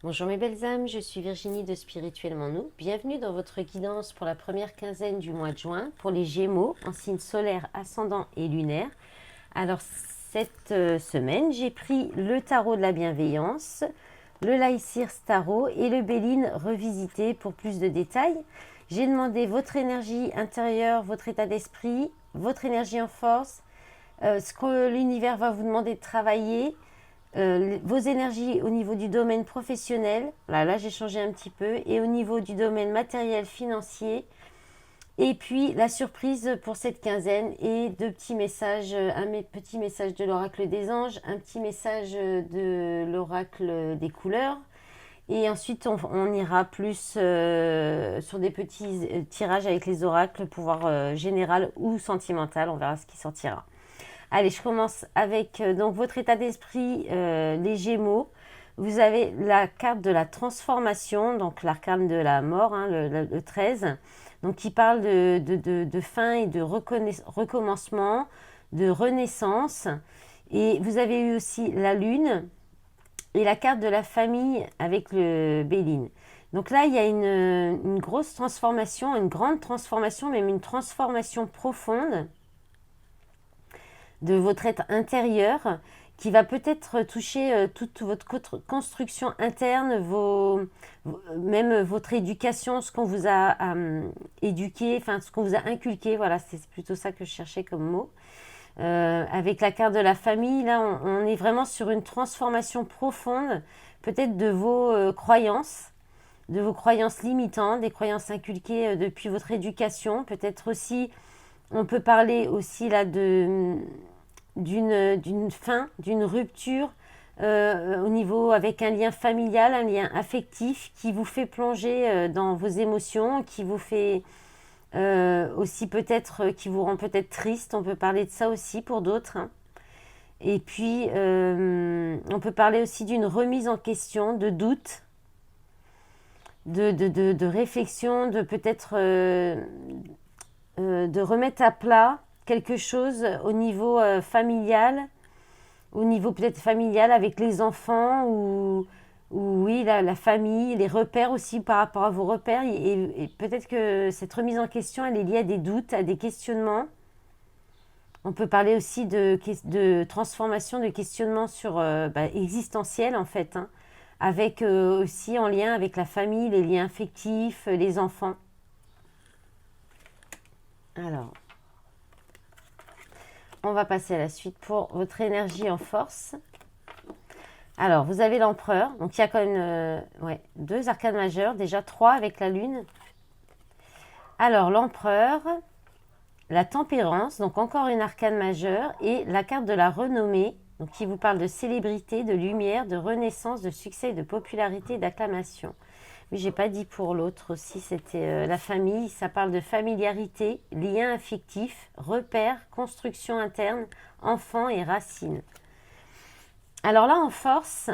Bonjour mes belles âmes, je suis Virginie de Spirituellement Nous. Bienvenue dans votre guidance pour la première quinzaine du mois de juin pour les Gémeaux en signe solaire, ascendant et lunaire. Alors cette semaine, j'ai pris le tarot de la bienveillance, le Laïcir Tarot et le Béline revisité pour plus de détails. J'ai demandé votre énergie intérieure, votre état d'esprit, votre énergie en force, ce que l'univers va vous demander de travailler, vos énergies au niveau du domaine professionnel, là j'ai changé un petit peu, et au niveau du domaine matériel financier, et puis la surprise pour cette quinzaine et deux petits messages, un petit message de l'oracle des anges, un petit message de l'oracle des couleurs, et ensuite on ira plus sur des petits tirages avec les oracles, pouvoir général ou sentimental, on verra ce qui sortira. Allez, je commence avec donc votre état d'esprit, les Gémeaux. Vous avez la carte de la transformation, donc l'arcane de la mort, hein, le 13, donc qui parle de fin et de recommencement, de renaissance. Et vous avez eu aussi la lune et la carte de la famille avec le Béline. Donc là, il y a une grosse transformation, une grande transformation, même une transformation profonde de votre être intérieur qui va peut-être toucher toute votre construction interne, même votre éducation, ce qu'on vous a éduqué, enfin ce qu'on vous a inculqué, voilà, c'est plutôt ça que je cherchais comme mot. Avec la carte de la famille, là on est vraiment sur une transformation profonde, peut-être de vos croyances, de vos croyances limitantes, des croyances inculquées depuis votre éducation, peut-être aussi, on peut parler aussi là d'une fin, d'une rupture au niveau avec un lien familial, un lien affectif qui vous fait plonger dans vos émotions, qui vous fait aussi peut-être, qui vous rend peut-être triste. On peut parler de ça aussi pour d'autres, hein. Et puis, on peut parler aussi d'une remise en question, de doute, de réflexion, de peut-être de remettre à plat quelque chose au niveau familial, au niveau peut-être familial avec les enfants ou oui, la famille, les repères aussi par rapport à vos repères. Et peut-être que cette remise en question, elle est liée à des doutes, à des questionnements. On peut parler aussi de transformation, de questionnement sur existentiel en fait, hein, avec aussi en lien avec la famille, les liens affectifs, les enfants. Alors, on va passer à la suite pour votre énergie en force. Alors, vous avez l'empereur. Donc, il y a quand même deux arcanes majeures. Déjà, trois avec la lune. Alors, l'empereur, la tempérance. Donc, encore une arcane majeure. Et la carte de la renommée. Donc, qui vous parle de célébrité, de lumière, de renaissance, de succès, de popularité, d'acclamation. Oui, j'ai pas dit pour l'autre aussi, c'était la famille. Ça parle de familiarité, lien affectif, repères, construction interne, enfants et racines. Alors là, en force,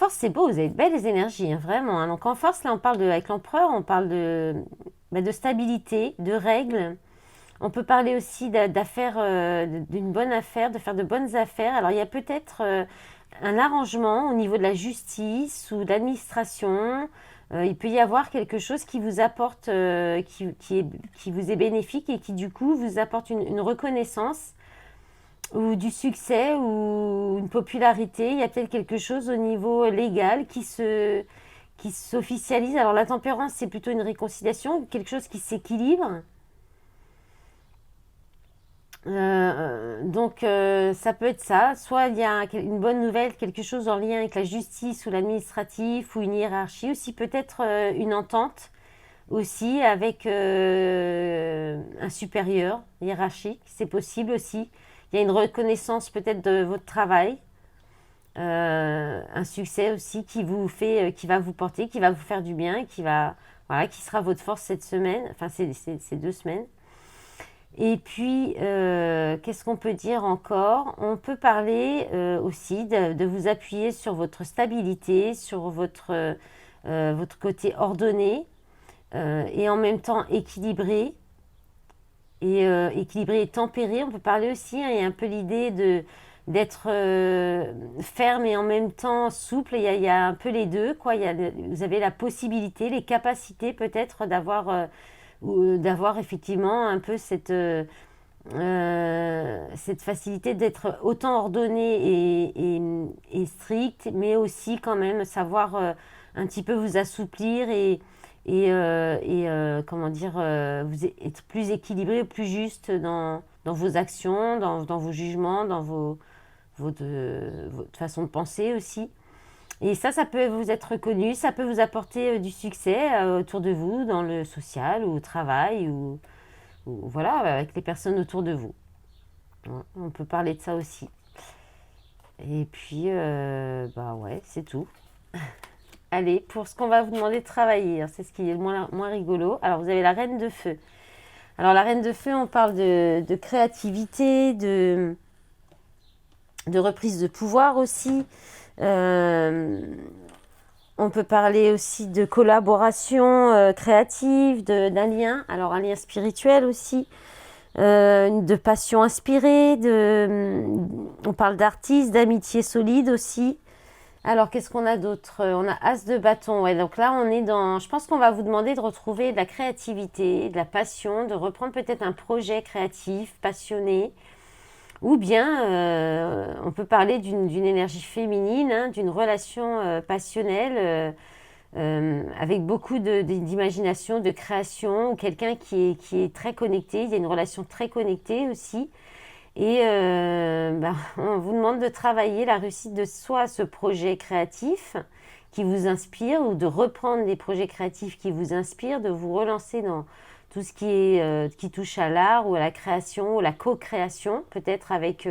c'est beau, vous avez de belles énergies, hein, vraiment, hein. Donc en force, là, on parle avec l'empereur, on parle de stabilité, de règles. On peut parler aussi d'affaires, d'une bonne affaire, de faire de bonnes affaires. Alors il y a peut-être un arrangement au niveau de la justice ou de l'administration. Il peut y avoir quelque chose qui vous apporte, qui vous est bénéfique et qui du coup vous apporte une reconnaissance ou du succès ou une popularité. Il y a peut-être quelque chose au niveau légal qui s'officialise. Alors la tempérance, c'est plutôt une réconciliation, quelque chose qui s'équilibre. Donc ça peut être ça, soit il y a une bonne nouvelle, quelque chose en lien avec la justice ou l'administratif ou une hiérarchie, aussi peut-être une entente aussi avec un supérieur hiérarchique, c'est possible aussi. Il y a une reconnaissance peut-être de votre travail, un succès aussi qui vous fait, qui va vous porter, qui va vous faire du bien, voilà, qui sera votre force cette semaine, enfin ces 2 semaines. Et puis, qu'est-ce qu'on peut dire encore? On peut parler aussi de vous appuyer sur votre stabilité, sur votre côté ordonné et en même temps équilibré. Et équilibré et tempéré, on peut parler aussi, hein, il y a un peu l'idée d'être ferme et en même temps souple. Il y a un peu les deux, quoi. Vous avez la possibilité, les capacités peut-être d'avoir effectivement un peu cette facilité d'être autant ordonné et strict, mais aussi quand même savoir un petit peu vous assouplir comment dire, être plus équilibré, plus juste dans vos actions, dans vos jugements, dans votre façon de penser aussi. Et ça peut vous être reconnu, ça peut vous apporter du succès autour de vous, dans le social ou au travail, ou voilà, avec les personnes autour de vous. On peut parler de ça aussi. Et puis, bah ouais, c'est tout. Allez, pour ce qu'on va vous demander de travailler, c'est ce qui est le moins rigolo. Alors, vous avez la reine de feu. Alors, la reine de feu, on parle de créativité, de reprise de pouvoir aussi. On peut parler aussi de collaboration créative, d'un lien, alors un lien spirituel aussi, de passion inspirée, on parle d'artistes, d'amitié solide aussi. Alors, qu'est-ce qu'on a d'autre? On a As de bâton. Ouais, donc là, on est dans... Je pense qu'on va vous demander de retrouver de la créativité, de la passion, de reprendre peut-être un projet créatif, passionné. Ou bien, on peut parler d'une énergie féminine, hein, d'une relation passionnelle avec beaucoup d'imagination, de création, ou quelqu'un qui est très connecté. Il y a une relation très connectée aussi. Et on vous demande de travailler la réussite de soit ce projet créatif qui vous inspire, ou de reprendre des projets créatifs qui vous inspirent, de vous relancer dans tout ce qui touche à l'art ou à la création ou la co-création, peut-être avec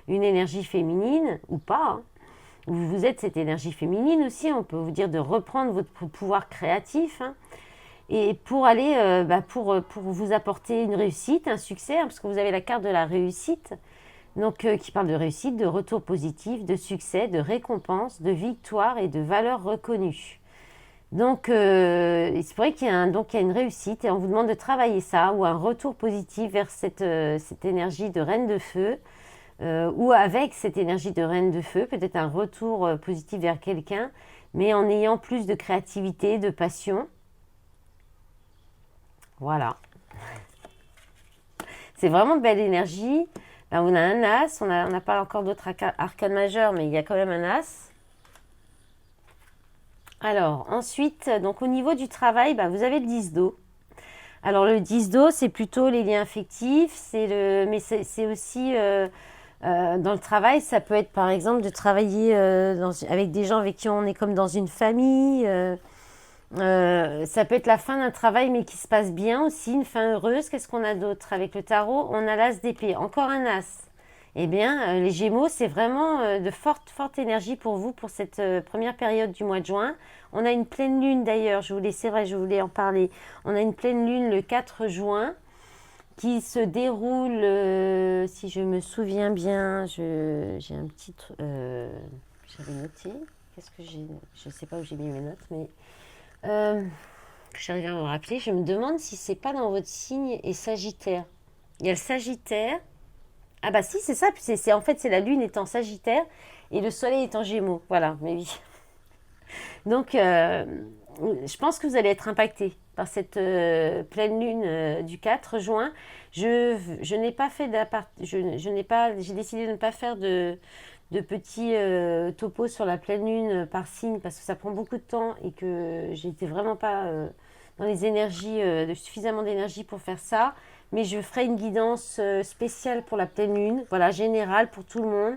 une énergie féminine ou pas. Hein. Vous êtes cette énergie féminine aussi, on peut vous dire de reprendre votre pouvoir créatif. Hein. Et pour aller, pour vous apporter une réussite, un succès, hein, parce que vous avez la carte de la réussite, donc qui parle de réussite, de retour positif, de succès, de récompense, de victoire et de valeur reconnue. Donc, il se pourrait qu'il y ait une réussite et on vous demande de travailler ça, ou un retour positif vers cette énergie de reine de feu, ou avec cette énergie de reine de feu, peut-être un retour positif vers quelqu'un, mais en ayant plus de créativité, de passion. Voilà. C'est vraiment de belle énergie. Là, on a un as. On n'a pas encore d'autres arcanes majeures, mais il y a quand même un as. Alors, ensuite, donc au niveau du travail, vous avez le 10 d'eau. Alors, le 10 d'eau, c'est plutôt les liens affectifs. Mais c'est aussi... dans le travail, ça peut être, par exemple, de travailler avec des gens avec qui on est comme dans une famille... ça peut être la fin d'un travail mais qui se passe bien aussi, une fin heureuse. Qu'est-ce qu'on a d'autre avec le tarot? On a l'as d'épée, encore un as. Eh bien, les Gémeaux, c'est vraiment de forte énergie pour vous pour cette première période du mois de juin. On a une pleine lune d'ailleurs, c'est vrai, je voulais en parler. On a une pleine lune le 4 juin qui se déroule, si je me souviens bien, j'ai un petit... j'avais noté, qu'est-ce que j'ai... Je ne sais pas où j'ai mis mes notes, mais... j'arrive à me rappeler, je me demande si c'est pas dans votre signe et Sagittaire. Il y a le Sagittaire. Ah bah si, c'est ça. En fait, c'est la Lune est en Sagittaire et le Soleil est en Gémeaux. Voilà, mais oui. Donc, je pense que vous allez être impacté par cette pleine Lune du 4 juin. Je n'ai pas fait j'ai décidé de ne pas faire de petits topos sur la pleine lune par signe parce que ça prend beaucoup de temps et que j'étais vraiment pas dans les énergies, suffisamment d'énergie pour faire ça. Mais je ferai une guidance spéciale pour la pleine lune, voilà, générale pour tout le monde.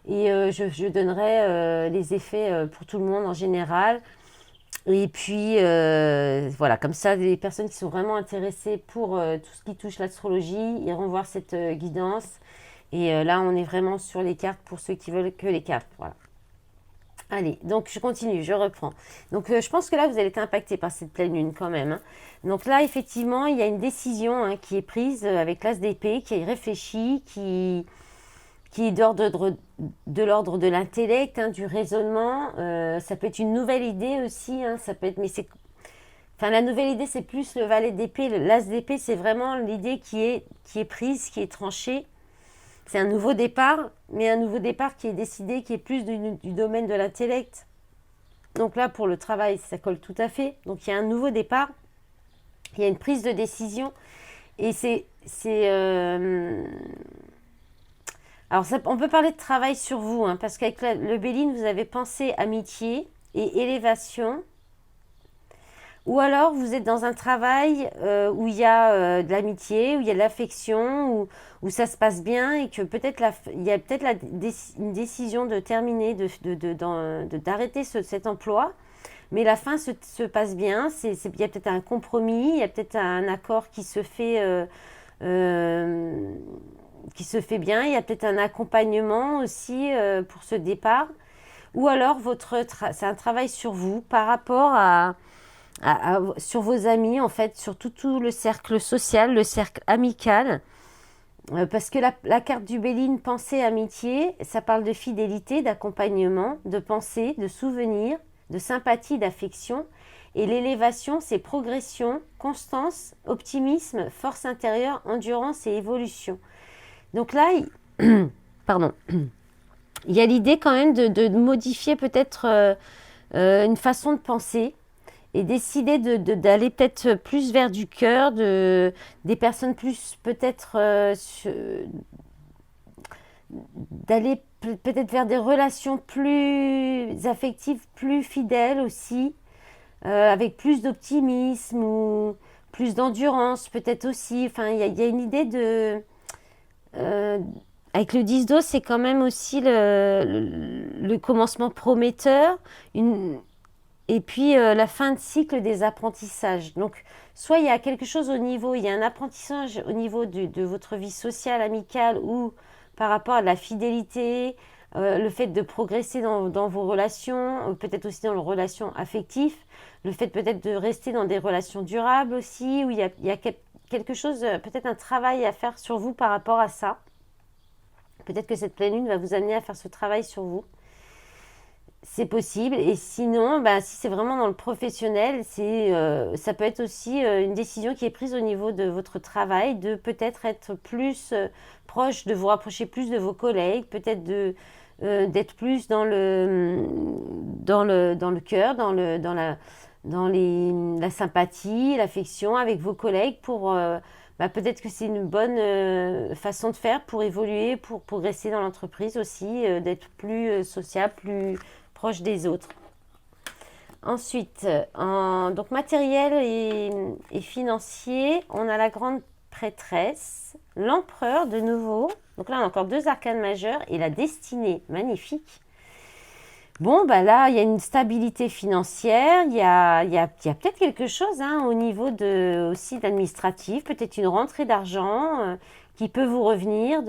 Et je donnerai les effets pour tout le monde en général. Et puis, voilà, comme ça, les personnes qui sont vraiment intéressées pour tout ce qui touche l'astrologie iront voir cette guidance. Et là, on est vraiment sur les cartes pour ceux qui veulent que les cartes. Voilà. Allez, donc je continue, je reprends. Donc je pense que là, vous allez être impacté par cette pleine lune quand même. Hein. Donc là, effectivement, il y a une décision qui est prise avec l'as d'épée, qui est réfléchie, qui est de l'ordre de l'intellect, du raisonnement. Ça peut être une nouvelle idée aussi. Ça peut être, la nouvelle idée, c'est plus le valet d'épée. L'as d'épée, c'est vraiment l'idée qui est prise, qui est tranchée. C'est un nouveau départ, mais un nouveau départ qui est décidé, qui est plus du domaine de l'intellect. Donc là, pour le travail, ça colle tout à fait. Donc il y a un nouveau départ, il y a une prise de décision. Et alors, on peut parler de travail sur vous, hein, parce qu'avec le Béline, vous avez pensé amitié et élévation. Ou alors, vous êtes dans un travail où il y a de l'amitié, où il y a de l'affection, où ça se passe bien et que peut-être il y a peut-être une décision de terminer, d'arrêter cet emploi. Mais la fin se passe bien. Il y a peut-être un compromis, il y a peut-être un accord qui se fait bien. Il y a peut-être un accompagnement aussi pour ce départ. Ou alors, c'est un travail sur vous par rapport sur vos amis, en fait, sur tout le cercle social, le cercle amical. Parce que la carte du Béline, pensée, amitié, ça parle de fidélité, d'accompagnement, de pensée, de souvenir, de sympathie, d'affection. Et l'élévation, c'est progression, constance, optimisme, force intérieure, endurance et évolution. Donc là, pardon, il y a l'idée quand même de modifier peut-être une façon de penser et décider d'aller peut-être plus vers du cœur, des personnes plus peut-être d'aller peut-être vers des relations plus affectives, plus fidèles aussi, avec plus d'optimisme ou plus d'endurance peut-être aussi. Enfin, il y a une idée avec le 10 d'eau, c'est quand même aussi le commencement prometteur, et puis la fin de cycle des apprentissages. Donc, soit il y a quelque chose il y a un apprentissage au niveau de votre vie sociale, amicale, ou par rapport à la fidélité, le fait de progresser dans vos relations, peut-être aussi dans les relations affectives, le fait peut-être de rester dans des relations durables aussi, où il y a quelque chose, peut-être un travail à faire sur vous par rapport à ça. Peut-être que cette pleine lune va vous amener à faire ce travail sur vous. C'est possible. Et sinon, si c'est vraiment dans le professionnel, ça peut être aussi une décision qui est prise au niveau de votre travail, de peut-être être plus proche, de vous rapprocher plus de vos collègues, peut-être d'être plus dans le cœur, dans la sympathie, l'affection avec vos collègues pour peut-être que c'est une bonne façon de faire pour évoluer, pour progresser dans l'entreprise aussi, d'être plus sociable, plus proche des autres. Ensuite, donc matériel et financier, on a la grande prêtresse, l'empereur de nouveau. Donc là, on a encore 2 arcanes majeurs et la destinée, magnifique. Bon, là, il y a une stabilité financière, il y a peut-être quelque chose au niveau aussi d'administratif, peut-être une rentrée d'argent qui peut vous revenir,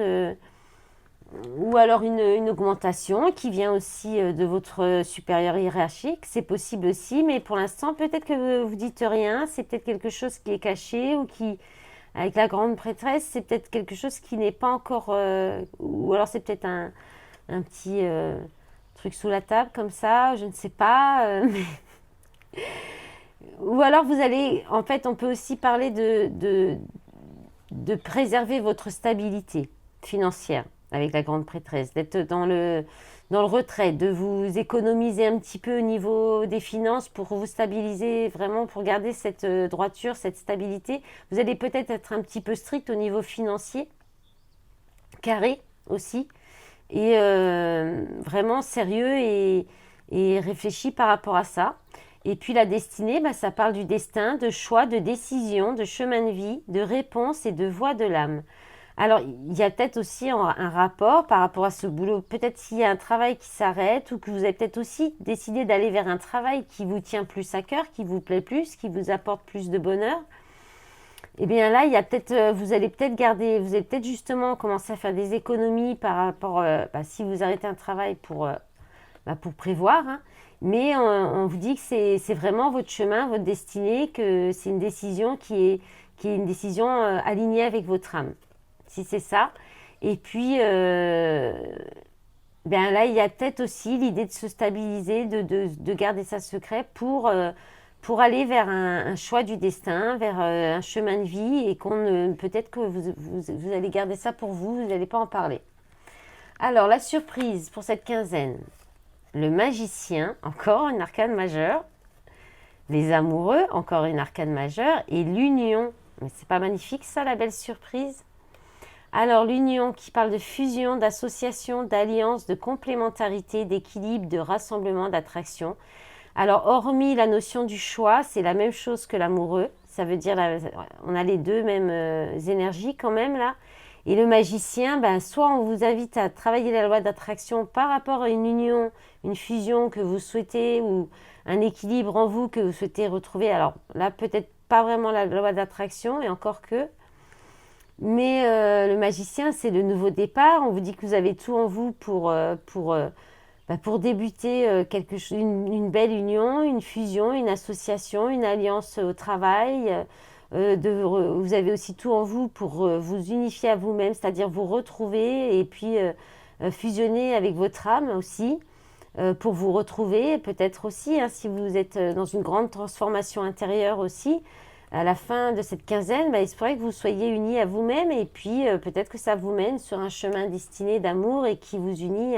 ou alors une augmentation qui vient aussi de votre supérieur hiérarchique, c'est possible aussi, mais pour l'instant, peut-être que vous dites rien, c'est peut-être quelque chose qui est caché ou avec la grande prêtresse, c'est peut-être quelque chose qui n'est pas encore, ou alors c'est peut-être un petit truc sous la table comme ça, je ne sais pas. Ou alors vous allez, en fait, on peut aussi parler de préserver votre stabilité financière avec la grande prêtresse, d'être dans le retrait, de vous économiser un petit peu au niveau des finances pour vous stabiliser vraiment, pour garder cette droiture, cette stabilité. Vous allez peut-être être un petit peu strict au niveau financier, carré aussi, et vraiment sérieux et réfléchi par rapport à ça. Et puis la destinée, ça parle du destin, de choix, de décision, de chemin de vie, de réponse et de voie de l'âme. Alors, il y a peut-être aussi un rapport par rapport à ce boulot. Peut-être s'il y a un travail qui s'arrête ou que vous avez peut-être aussi décidé d'aller vers un travail qui vous tient plus à cœur, qui vous plaît plus, qui vous apporte plus de bonheur. Et bien là, il y a peut-être, vous allez peut-être justement commencer à faire des économies par rapport, si vous arrêtez un travail pour prévoir. Mais on vous dit que c'est vraiment votre chemin, votre destinée, que c'est une décision qui est une décision alignée avec votre âme. Si c'est ça. Et puis, là, il y a peut-être aussi l'idée de se stabiliser, de garder ça secret pour aller vers un choix du destin, vers un chemin de vie et peut-être que vous allez garder ça pour vous n'allez pas en parler. Alors, la surprise pour cette quinzaine. Le magicien, encore une arcane majeure. Les amoureux, encore une arcane majeure. Et l'union. Mais c'est pas magnifique ça, la belle surprise? Alors, l'union qui parle de fusion, d'association, d'alliance, de complémentarité, d'équilibre, de rassemblement, d'attraction. Alors, hormis la notion du choix, c'est la même chose que l'amoureux. Ça veut dire, on a les deux mêmes énergies quand même là. Et le magicien, ben, soit on vous invite à travailler la loi d'attraction par rapport à une union, une fusion que vous souhaitez ou un équilibre en vous que vous souhaitez retrouver. Alors là, peut-être pas vraiment la loi d'attraction et encore que. Mais le magicien, c'est le nouveau départ. On vous dit que vous avez tout en vous pour débuter une belle union, une fusion, une association, une alliance au travail. Vous avez aussi tout en vous pour vous unifier à vous-même, c'est-à-dire vous retrouver et puis fusionner avec votre âme aussi pour vous retrouver. Peut-être aussi, hein, si vous êtes dans une grande transformation intérieure aussi, à la fin de cette quinzaine, il se pourrait que vous soyez unis à vous-même et puis peut-être que ça vous mène sur un chemin destiné d'amour et qui vous unit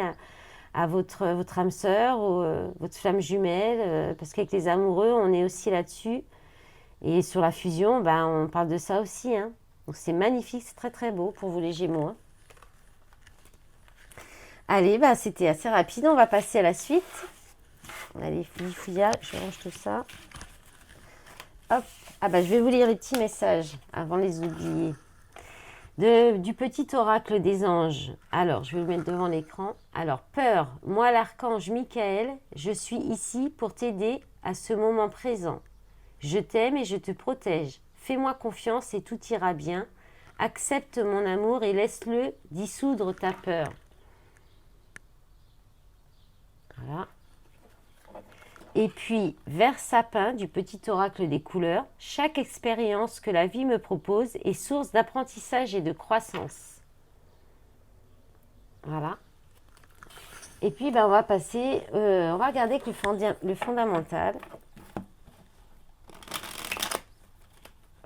à votre âme sœur ou votre flamme jumelle, parce qu'avec les amoureux, on est aussi là-dessus. Et sur la fusion, on parle de ça aussi. Hein. Donc c'est magnifique, c'est très très beau pour vous les Gémeaux. Hein. Allez, c'était assez rapide, on va passer à la suite. Allez, fouilla, je range tout ça. Hop, je vais vous lire les petits messages avant de les oublier. Du petit oracle des anges. Alors, je vais le mettre devant l'écran. Alors, peur, moi l'archange Michael, je suis ici pour t'aider à ce moment présent. Je t'aime et je te protège. Fais-moi confiance et tout ira bien. Accepte mon amour et laisse-le dissoudre ta peur. Voilà. Et puis, vers sapin du petit oracle des couleurs, chaque expérience que la vie me propose est source d'apprentissage et de croissance. Voilà. Et puis, on va passer, on va regarder avec le fondamental.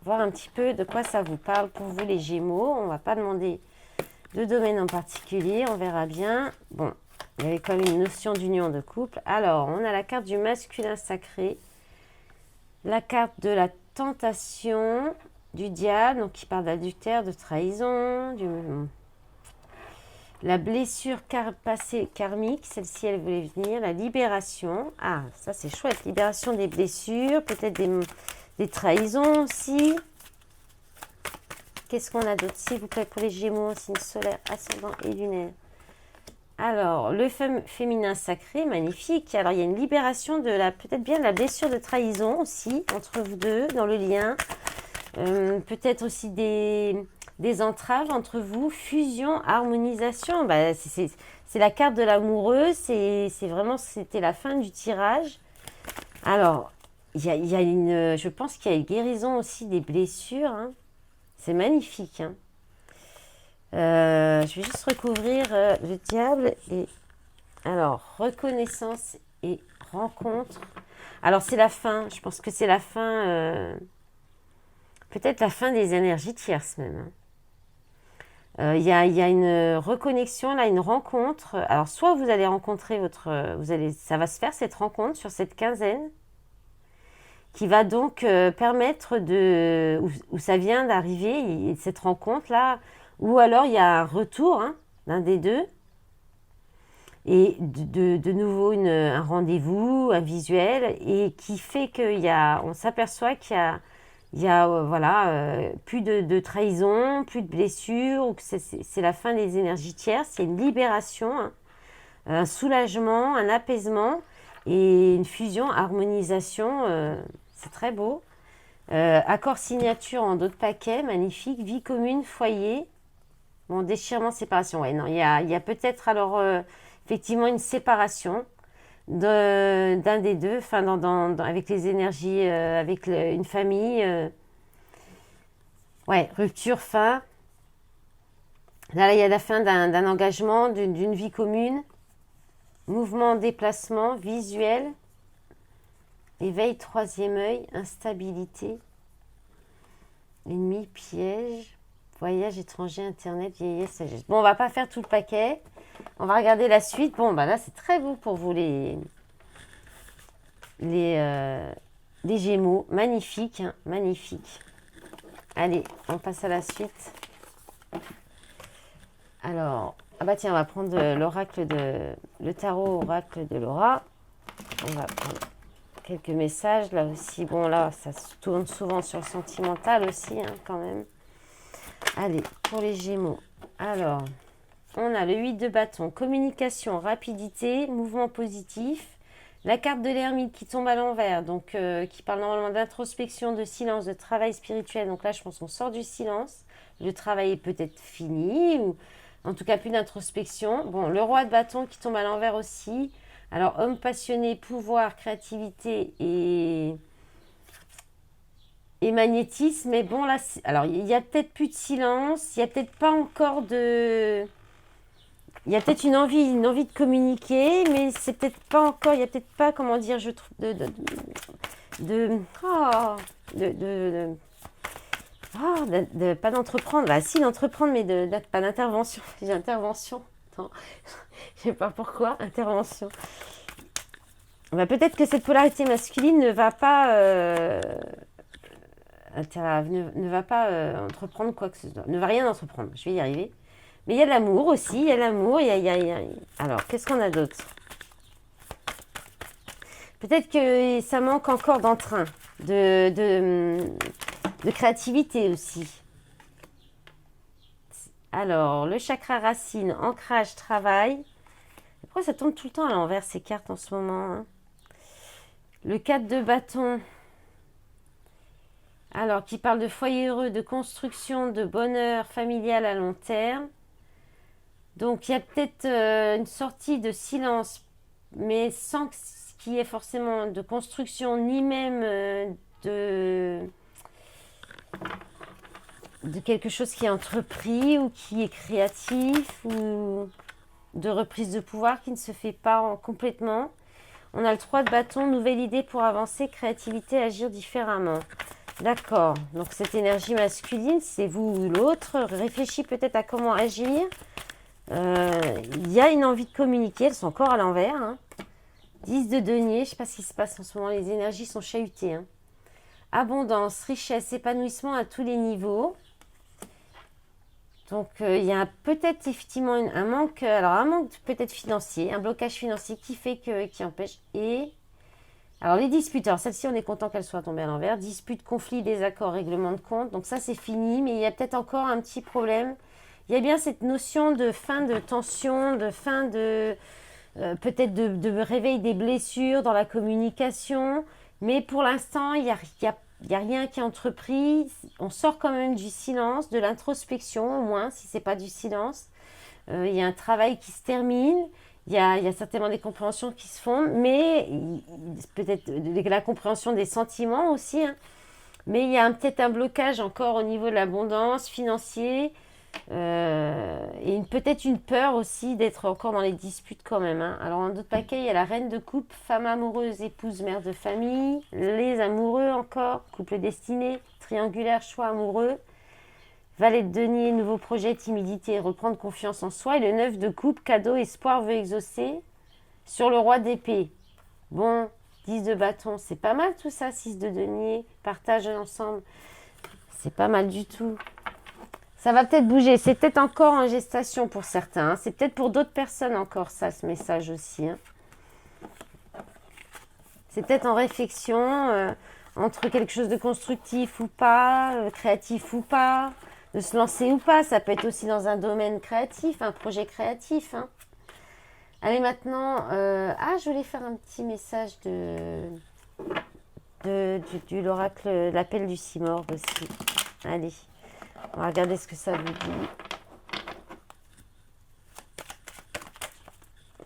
Voir un petit peu de quoi ça vous parle pour vous les Gémeaux. On ne va pas demander de domaine en particulier, on verra bien. Bon, il y avait quand même une notion d'union de couple. Alors, on a la carte du masculin sacré, la carte de la tentation, du diable, donc qui parle d'adultère, de trahison, la blessure passée karmique, celle-ci elle voulait venir, la libération. Ah, ça c'est chouette, libération des blessures, peut-être des trahisons aussi. Qu'est-ce qu'on a d'autre, s'il vous plaît, pour les Gémeaux, signe solaire, ascendant et lunaire? Alors, le féminin sacré, magnifique. Alors, il y a une libération peut-être bien de la blessure de trahison aussi, entre vous deux, dans le lien. Peut-être aussi des entraves entre vous, fusion, harmonisation. C'est la carte de l'amoureux, c'était la fin du tirage. Alors, je pense qu'il y a une guérison aussi des blessures. Hein. C'est magnifique. Hein. Je vais juste recouvrir le diable. Alors, reconnaissance et rencontre. Alors, c'est la fin. Je pense que c'est la fin. Peut-être la fin des énergies tierces même. Il y a une reconnexion, là, une rencontre. Alors, soit vous allez rencontrer ça va se faire cette rencontre sur cette quinzaine qui va donc permettre où ça vient d'arriver, cette rencontre-là, ou alors il y a un retour d'un des deux, et de nouveau un rendez-vous, un visuel, et qui fait on s'aperçoit qu'il y a plus de trahison, plus de blessures, ou que c'est la fin des énergies tierces, c'est une libération, un soulagement, un apaisement, et une fusion, harmonisation, c'est très beau. Accord signature en d'autres paquets, magnifique. Vie commune, foyer. Bon, déchirement, séparation. Ouais, non, il y a peut-être alors effectivement une séparation d'un des deux, enfin avec les énergies, avec une famille. Ouais, rupture, fin. Là, il y a la fin d'un engagement, d'une vie commune. Mouvement, déplacement, visuel. Éveil, troisième œil, instabilité. Ennemi, piège. Voyage étranger, internet, vieillesse, sagesse. Bon, on va pas faire tout le paquet. On va regarder la suite. Bon, bah là, c'est très beau pour vous, les Gémeaux. Magnifique, hein, magnifique. Allez, on passe à la suite. Alors, ah bah tiens, on va prendre le tarot oracle de Laura. On va prendre quelques messages là aussi. Bon, là, ça se tourne souvent sur le sentimental aussi, hein, quand même. Allez, pour les Gémeaux. Alors, on a le 8 de bâton, communication, rapidité, mouvement positif. La carte de l'ermite qui tombe à l'envers, donc qui parle normalement d'introspection, de silence, de travail spirituel. Donc là, je pense qu'on sort du silence. Le travail est peut-être fini, ou en tout cas plus d'introspection. Bon, le roi de bâton qui tombe à l'envers aussi. Alors, homme passionné, pouvoir, créativité et magnétisme. Mais bon, là, alors, il y a peut-être plus de silence. Il n'y a peut-être pas encore de... Il y a peut-être une envie de communiquer, mais c'est peut-être pas encore... Il n'y a peut-être pas, comment dire, je trouve... pas d'entreprendre. Bah, si, d'entreprendre, mais pas d'intervention. J'ai intervention. Attends, je sais pas pourquoi. Intervention. Bah, peut-être que cette polarité masculine ne va pas... ne va pas entreprendre quoi que ce soit. Ne va rien entreprendre. Je vais y arriver. Mais il y a de l'amour aussi. Il y a de l'amour. Alors, qu'est-ce qu'on a d'autre? Peut-être que ça manque encore d'entrain, de créativité aussi. Alors, le chakra racine, ancrage, travail. Pourquoi ça tombe tout le temps à l'envers ces cartes en ce moment, hein? Le 4 de bâton. Alors, qui parle de foyer heureux, de construction, de bonheur familial à long terme. Donc, il y a peut-être une sortie de silence, mais sans qu'il y ait forcément de construction, ni même de quelque chose qui est entrepris ou qui est créatif, ou de reprise de pouvoir qui ne se fait pas complètement. On a le 3 de bâton, nouvelle idée pour avancer, créativité, agir différemment. D'accord, donc cette énergie masculine, c'est vous ou l'autre. Réfléchis peut-être à comment agir. Il y a une envie de communiquer, elles sont encore à l'envers, hein. 10 de denier, je ne sais pas ce qui se passe en ce moment, les énergies sont chahutées, hein. Abondance, richesse, épanouissement à tous les niveaux. Donc il y a peut-être effectivement un manque peut-être financier, un blocage financier qui empêche. Et alors les disputes, alors celle-ci on est content qu'elle soit tombée à l'envers. Disputes, conflits, désaccords, règlement de compte. Donc ça c'est fini, mais il y a peut-être encore un petit problème. Il y a bien cette notion de fin de tension, de fin de peut-être de réveil des blessures dans la communication. Mais pour l'instant, il y a rien qui est entrepris. On sort quand même du silence, de l'introspection au moins, si ce n'est pas du silence. Il y a un travail qui se termine. Il y a certainement des compréhensions qui se font, mais peut-être la compréhension des sentiments aussi, hein. Mais il y a peut-être un blocage encore au niveau de l'abondance financier. Et peut-être une peur aussi d'être encore dans les disputes quand même, hein. Alors en d'autres paquets, il y a la reine de coupe, femme amoureuse, épouse, mère de famille, les amoureux encore, couple destiné, triangulaire, choix amoureux, valet de denier, nouveau projet, timidité, reprendre confiance en soi, et le 9 de coupe, cadeau, espoir, veut exaucer, sur le roi d'épée. Bon, 10 de bâton, c'est pas mal tout ça, 6 de denier, partage ensemble, c'est pas mal du tout. Ça va peut-être bouger. C'est peut-être encore en gestation pour certains, hein. C'est peut-être pour d'autres personnes encore ça, ce message aussi, hein. C'est peut-être en réflexion entre quelque chose de constructif ou pas, créatif ou pas, de se lancer ou pas. Ça peut être aussi dans un domaine créatif, un projet créatif, hein. Allez maintenant, je voulais faire un petit message de l'oracle, l'appel du Simorgue aussi. Allez. On va regarder ce que ça vous dit.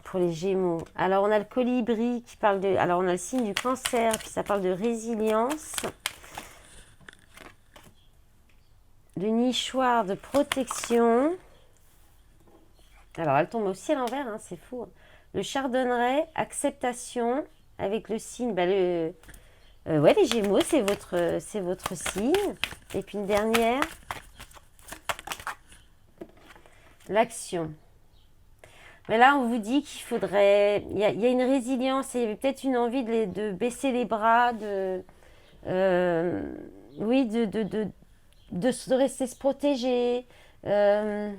Pour les Gémeaux. Alors, on a le colibri qui parle de... Alors, on a le signe du cancer, puis ça parle de résilience. Le nichoir de protection. Alors, elle tombe aussi à l'envers, hein, c'est fou. Le chardonneret, acceptation, avec le signe... les Gémeaux, c'est votre signe. Et puis une dernière... L'action. Mais là, on vous dit qu'il faudrait... Il y a une résilience et peut-être une envie de baisser les bras, euh, oui, de rester se protéger. Euh,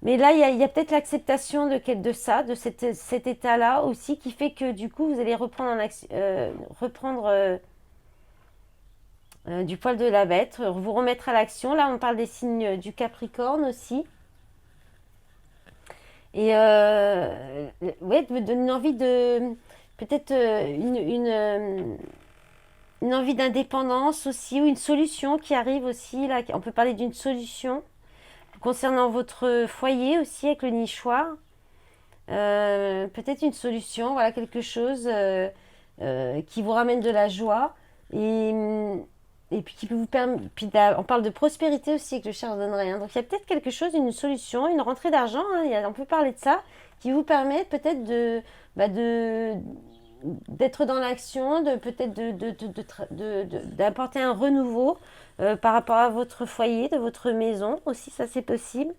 mais là, il y a peut-être l'acceptation de ça, de cet état-là aussi, qui fait que du coup, vous allez reprendre du poil de la bête, vous remettre à l'action. Là, on parle des signes du Capricorne aussi. Et ouais, de me donner une envie de... Peut-être une envie d'indépendance aussi, ou une solution qui arrive aussi. Là, on peut parler d'une solution concernant votre foyer aussi avec le nichoir. Peut-être une solution, voilà, quelque chose qui vous ramène de la joie. Et, et puis qui peut vous permettre. On parle de prospérité aussi avec le chardonneret. Hein. Donc il y a peut-être quelque chose, une solution, une rentrée d'argent. Hein, on peut parler de ça, qui vous permet peut-être d'être dans l'action, peut-être d'apporter un renouveau par rapport à votre foyer, de votre maison aussi, ça c'est possible.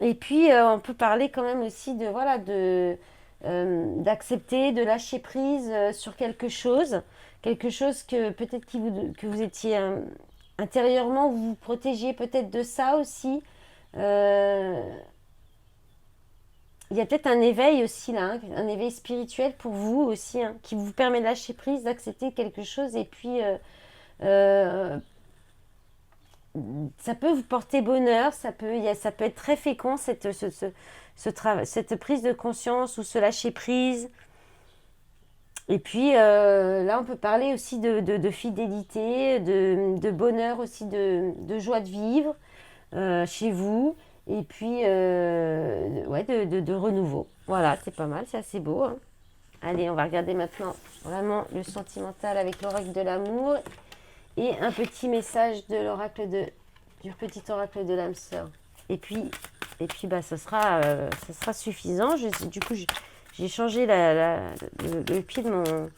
Et puis on peut parler quand même aussi de voilà d'accepter, de lâcher prise sur quelque chose que peut-être que vous étiez intérieurement, vous vous protégiez peut-être de ça aussi. Euh, il y a peut-être un éveil aussi là, hein, un éveil spirituel pour vous aussi, hein, qui vous permet de lâcher prise, d'accepter quelque chose et puis euh, ça peut vous porter bonheur, ça peut être très fécond cette prise de conscience ou ce lâcher prise. Et puis là, on peut parler aussi de fidélité, de bonheur aussi, de joie de vivre chez vous. Et puis, ouais, de renouveau. Voilà, c'est pas mal, c'est assez beau. Hein. Allez, on va regarder maintenant vraiment le sentimental avec l'oracle de l'amour et un petit message de du petit oracle de l'âme sœur. Et puis bah, ça sera suffisant. Du coup, j'ai changé le pied de mon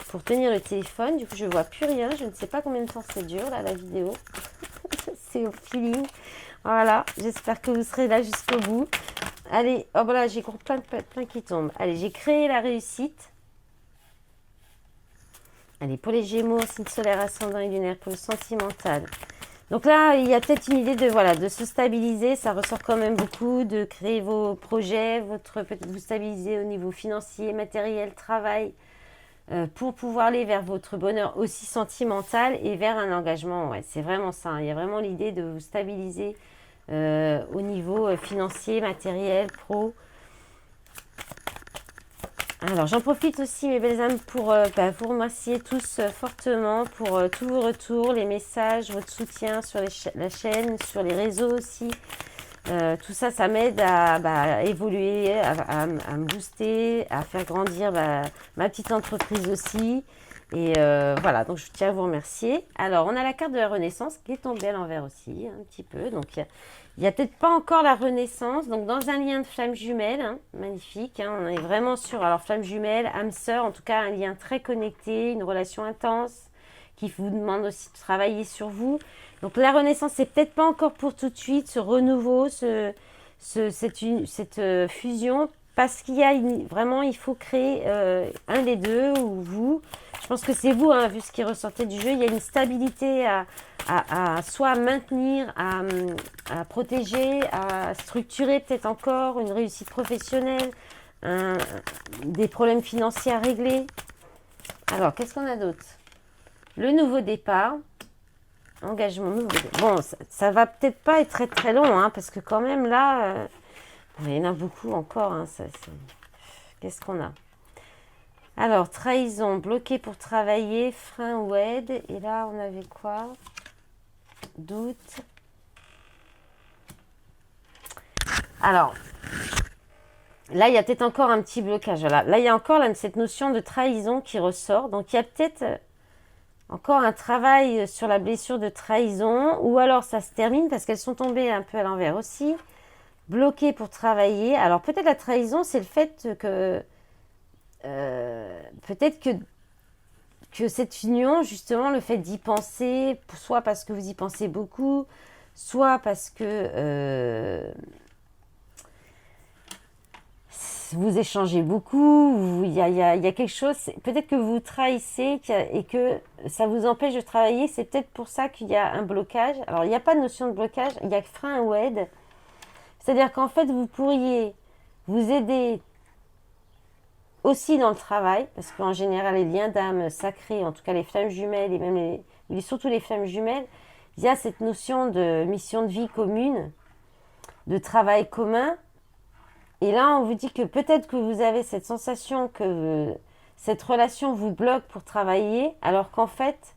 pour tenir le téléphone. Du coup, je vois plus rien. Je ne sais pas combien de temps ça dure là, la vidéo. C'est au feeling. Voilà, j'espère que vous serez là jusqu'au bout. Allez, oh voilà, j'ai plein qui tombent. Allez, j'ai créé la réussite. Allez, pour les Gémeaux, signe solaire, ascendant et lunaire, pour le sentimental. Donc là, il y a peut-être une idée de se stabiliser. Ça ressort quand même beaucoup, de créer vos projets, peut-être vous stabiliser au niveau financier, matériel, travail, pour pouvoir aller vers votre bonheur aussi sentimental et vers un engagement. Ouais, c'est vraiment ça. Hein. Il y a vraiment l'idée de vous stabiliser au niveau financier, matériel, pro. Alors, j'en profite aussi, mes belles âmes, pour vous remercier tous fortement pour tous vos retours, les messages, votre soutien sur la chaîne, sur les réseaux aussi. Tout ça, ça m'aide à évoluer, à me booster, à faire grandir ma petite entreprise aussi. Et voilà, donc je tiens à vous remercier. Alors, on a la carte de la Renaissance qui est tombée à l'envers aussi, un petit peu. Donc, il n'y a peut-être pas encore la Renaissance. Donc, dans un lien de flamme jumelle, hein, magnifique. Hein, on est vraiment sur, alors flamme jumelle, âme sœur, en tout cas, un lien très connecté, une relation intense qui vous demande aussi de travailler sur vous. Donc, la Renaissance, c'est peut-être pas encore pour tout de suite, ce renouveau, cette fusion, parce qu'il y a vraiment, il faut créer un des deux ou vous. Je pense que c'est vous, hein, vu ce qui ressortait du jeu. Il y a une stabilité à soit maintenir, à protéger, à structurer peut-être encore une réussite professionnelle, des problèmes financiers à régler. Alors, qu'est-ce qu'on a d'autre? Le nouveau départ. Engagement nouveau. Bon, ça va peut-être pas être très très long, hein, parce que quand même là, il y en a beaucoup encore. Hein, qu'est-ce qu'on a? Alors, trahison, bloqué pour travailler, frein ou aide. Et là, on avait quoi? Doute. Alors, là, il y a peut-être encore un petit blocage. Voilà. Là, il y a encore cette notion de trahison qui ressort. Donc, il y a peut-être encore un travail sur la blessure de trahison. Ou alors, ça se termine parce qu'elles sont tombées un peu à l'envers aussi. Bloqué pour travailler. Alors, peut-être la trahison, c'est le fait que... peut-être que cette union, justement, le fait d'y penser, soit parce que vous y pensez beaucoup, soit parce que vous échangez beaucoup, il y a quelque chose, peut-être que vous trahissez et que ça vous empêche de travailler, c'est peut-être pour ça qu'il y a un blocage. Alors, il n'y a pas de notion de blocage, il y a frein ou aide. C'est-à-dire qu'en fait, vous pourriez vous aider aussi dans le travail, parce qu'en général, les liens d'âme sacrés, en tout cas les flammes jumelles, et même surtout les flammes jumelles, il y a cette notion de mission de vie commune, de travail commun. Et là, on vous dit que peut-être que vous avez cette sensation que cette relation vous bloque pour travailler, alors qu'en fait,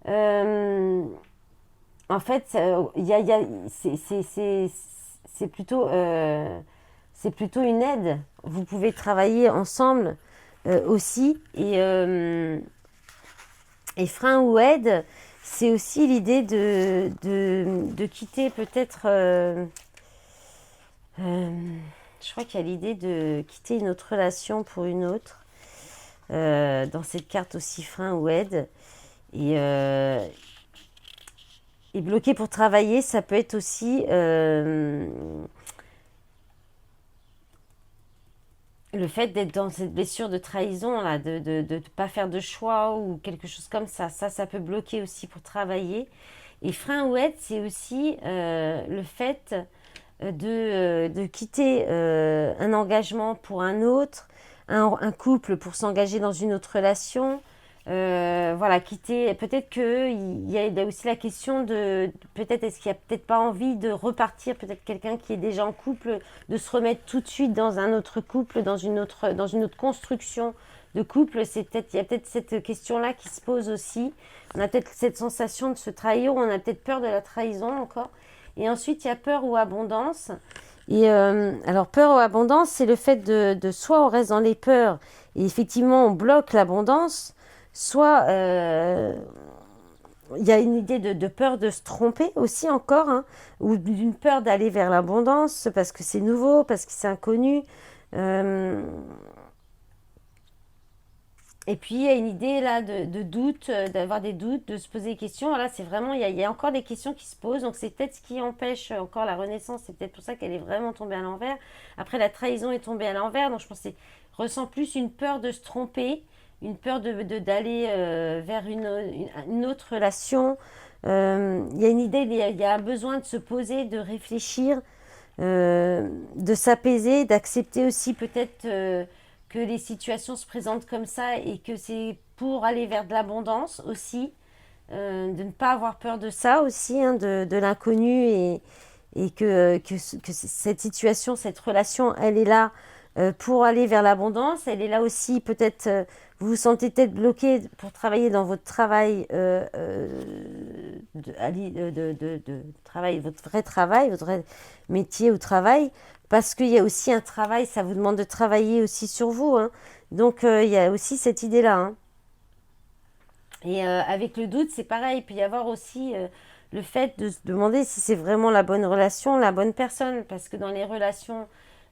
euh, c'est plutôt, c'est plutôt une aide. Vous pouvez travailler ensemble aussi. Et frein ou aide, c'est aussi l'idée de quitter peut-être... je crois qu'il y a l'idée de quitter une autre relation pour une autre. Dans cette carte aussi, frein ou aide. Et bloqué pour travailler, ça peut être aussi le fait d'être dans cette blessure de trahison, là, de ne pas faire de choix ou quelque chose comme ça. Ça peut bloquer aussi pour travailler. Et frein ou aide, c'est aussi le fait de quitter un engagement pour un autre, un couple pour s'engager dans une autre relation. Voilà, quitter. Peut-être qu'il y a aussi la question de peut-être est-ce qu'il n'y a peut-être pas envie de repartir, peut-être quelqu'un qui est déjà en couple, de se remettre tout de suite dans un autre couple, dans une autre construction de couple. Il y a peut-être cette question-là qui se pose aussi. On a peut-être cette sensation de se trahir, ou on a peut-être peur de la trahison encore. Et ensuite, il y a peur ou abondance. Et alors, peur ou abondance, c'est le fait de soit on reste dans les peurs et effectivement on bloque l'abondance, soit il y a une idée de peur de se tromper aussi encore, hein, ou d'une peur d'aller vers l'abondance parce que c'est nouveau, parce que c'est inconnu. Et puis il y a une idée là de doute, d'avoir des doutes, de se poser des questions. Là, c'est vraiment, il y a encore des questions qui se posent. Donc c'est peut-être ce qui empêche encore la renaissance. C'est peut-être pour ça qu'elle est vraiment tombée à l'envers. Après, la trahison est tombée à l'envers. Donc je pense que ressent plus une peur de se tromper, une peur d'aller vers une autre relation. Il y a une idée, il y a un besoin de se poser, de réfléchir, de s'apaiser, d'accepter aussi peut-être que les situations se présentent comme ça et que c'est pour aller vers de l'abondance aussi, de ne pas avoir peur de ça aussi, hein, de l'inconnu et que cette situation, cette relation, elle est là pour aller vers l'abondance. Elle est là aussi peut-être, vous vous sentez peut-être bloqué pour travailler dans votre travail, travail, votre vrai métier ou travail, parce qu'il y a aussi un travail, ça vous demande de travailler aussi sur vous, hein. Donc il y a aussi cette idée-là, hein. Et avec le doute, c'est pareil. Il peut y avoir aussi le fait de se demander si c'est vraiment la bonne relation, la bonne personne. Parce que dans les relations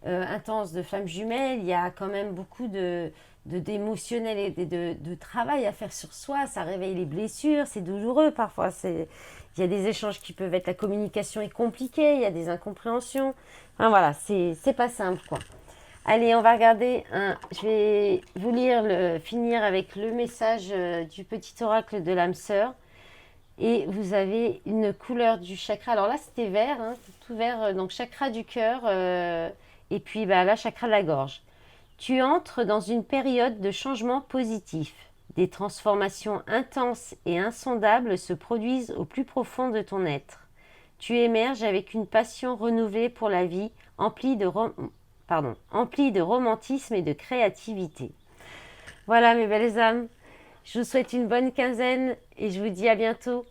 intenses de flammes jumelles, il y a quand même beaucoup d'émotionnel et de travail à faire sur soi. Ça réveille les blessures, c'est douloureux parfois. Il y a des échanges qui peuvent être... La communication est compliquée, il y a des incompréhensions. Enfin voilà, c'est pas simple, quoi. Allez, on va regarder je vais vous finir avec le message du petit oracle de l'âme sœur. Et vous avez une couleur du chakra. Alors là, c'était vert, hein, tout vert. Donc chakra du cœur et puis là, chakra de la gorge. Tu entres dans une période de changement positif. Des transformations intenses et insondables se produisent au plus profond de ton être. Tu émerges avec une passion renouvelée pour la vie, emplie de romantisme et de créativité. Voilà mes belles âmes, je vous souhaite une bonne quinzaine et je vous dis à bientôt.